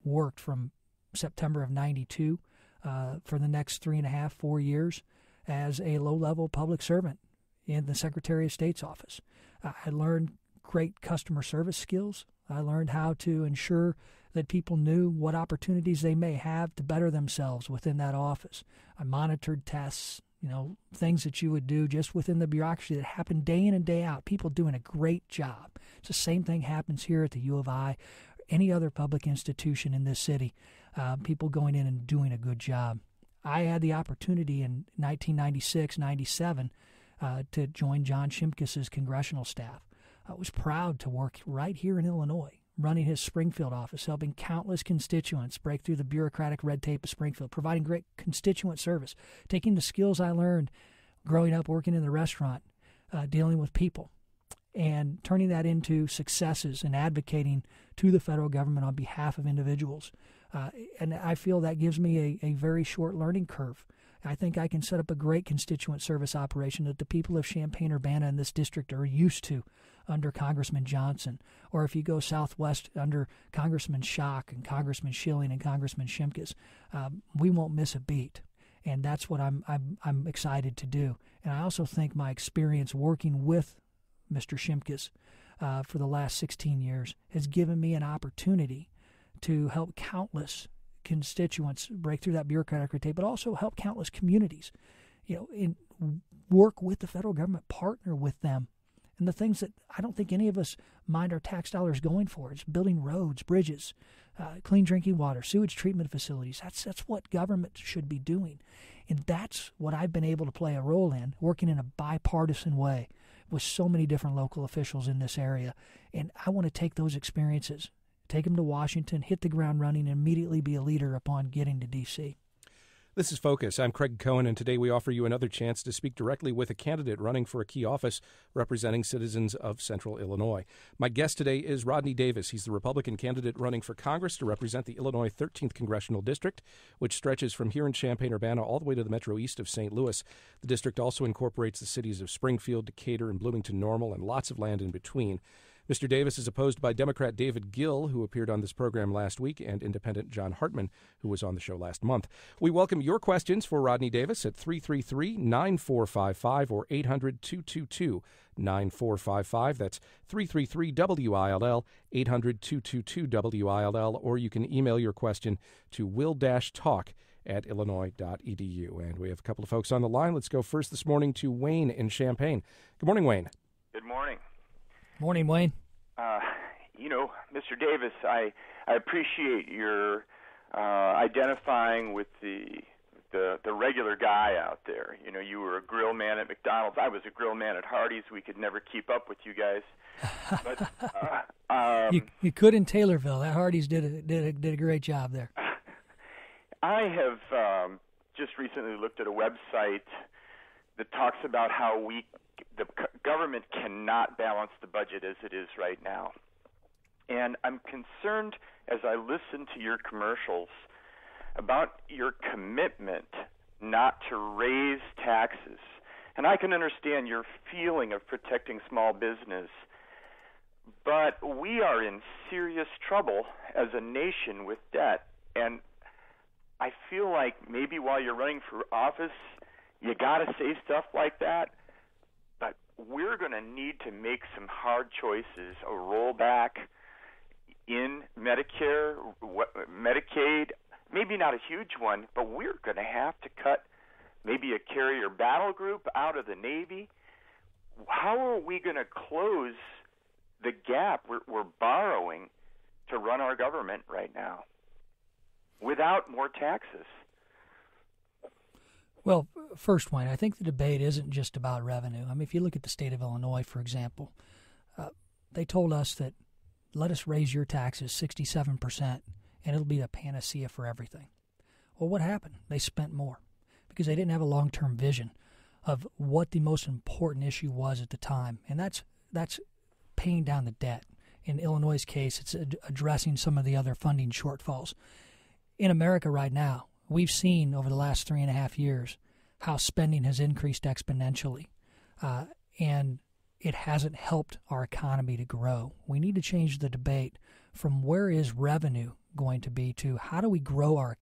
worked from September of 92 for the next 3.5, 4 years as a low-level public servant in the Secretary of State's office. I learned great customer service skills. I learned how to ensure that people knew what opportunities they may have to better themselves within that office. I monitored tests, things that you would do just within the bureaucracy that happened day in and day out. People doing a great job. It's the same thing happens here at the U of I, any other public institution in this city. People going in and doing a good job. I had the opportunity in 1996-97 to join John Shimkus's congressional staff. I was proud to work right here in Illinois, running his Springfield office, helping countless constituents break through the bureaucratic red tape of Springfield, providing great constituent service, taking the skills I learned growing up working in the restaurant, dealing with people, and turning that into successes and advocating to the federal government on behalf of individuals. And I feel that gives me a very short learning curve. I think I can set up a great constituent service operation that the people of Champaign-Urbana in this district are used to under Congressman Johnson, or if you go southwest under Congressman Schock and Congressman Schilling and Congressman Shimkus. We won't miss a beat, and that's what I'm excited to do. And I also think my experience working with Mr. Shimkus for the last 16 years has given me an opportunity to help countless constituents break through that bureaucratic red tape, but also help countless communities, work with the federal government, partner with them. And the things that I don't think any of us mind our tax dollars going for, it's building roads, bridges, clean drinking water, sewage treatment facilities. That's what government should be doing. And that's what I've been able to play a role in, working in a bipartisan way with so many different local officials in this area. And I want to take those experiences, take them to Washington, hit the ground running, and immediately be a leader upon getting to D.C. This is Focus. I'm Craig Cohen, and today we offer you another chance to speak directly with a candidate running for a key office representing citizens of Central Illinois. My guest today is Rodney Davis. He's the Republican candidate running for Congress to represent the Illinois 13th Congressional District, which stretches from here in Champaign-Urbana all the way to the metro east of St. Louis. The district also incorporates the cities of Springfield, Decatur, and Bloomington-Normal, and lots of land in between. Mr. Davis is opposed by Democrat David Gill, who appeared on this program last week, and Independent John Hartman, who was on the show last month. We welcome your questions for Rodney Davis at 333-9455 or 800-222-9455. That's 333-WILL, 800-222-WILL, or you can email your question to will-talk@illinois.edu. And we have a couple of folks on the line. Let's go first this morning to Wayne in Champaign. Good morning, Wayne. Good morning. Morning, Wayne. Mr. Davis, I appreciate your identifying with the regular guy out there. You were a grill man at McDonald's. I was a grill man at Hardee's. We could never keep up with you guys. But you could in Taylorville. That Hardee's did a great job there. I have just recently looked at a website that talks about how the government cannot balance the budget as it is right now. And I'm concerned as I listen to your commercials about your commitment not to raise taxes. And I can understand your feeling of protecting small business, but we are in serious trouble as a nation with debt. And I feel like maybe while you're running for office, you got to say stuff like that. But we're going to need to make some hard choices, a rollback in Medicare, Medicaid, maybe not a huge one, but we're going to have to cut maybe a carrier battle group out of the Navy. How are we going to close the gap we're borrowing to run our government right now without more taxes? Well, first, Wayne, I think the debate isn't just about revenue. I mean, if you look at the state of Illinois, for example, they told us that let us raise your taxes 67%, and it'll be a panacea for everything. Well, what happened? They spent more because they didn't have a long-term vision of what the most important issue was at the time, and that's paying down the debt. In Illinois' case, it's addressing some of the other funding shortfalls. In America right now, we've seen over the last 3.5 years how spending has increased exponentially, and it hasn't helped our economy to grow. We need to change the debate from where is revenue going to be to how do we grow our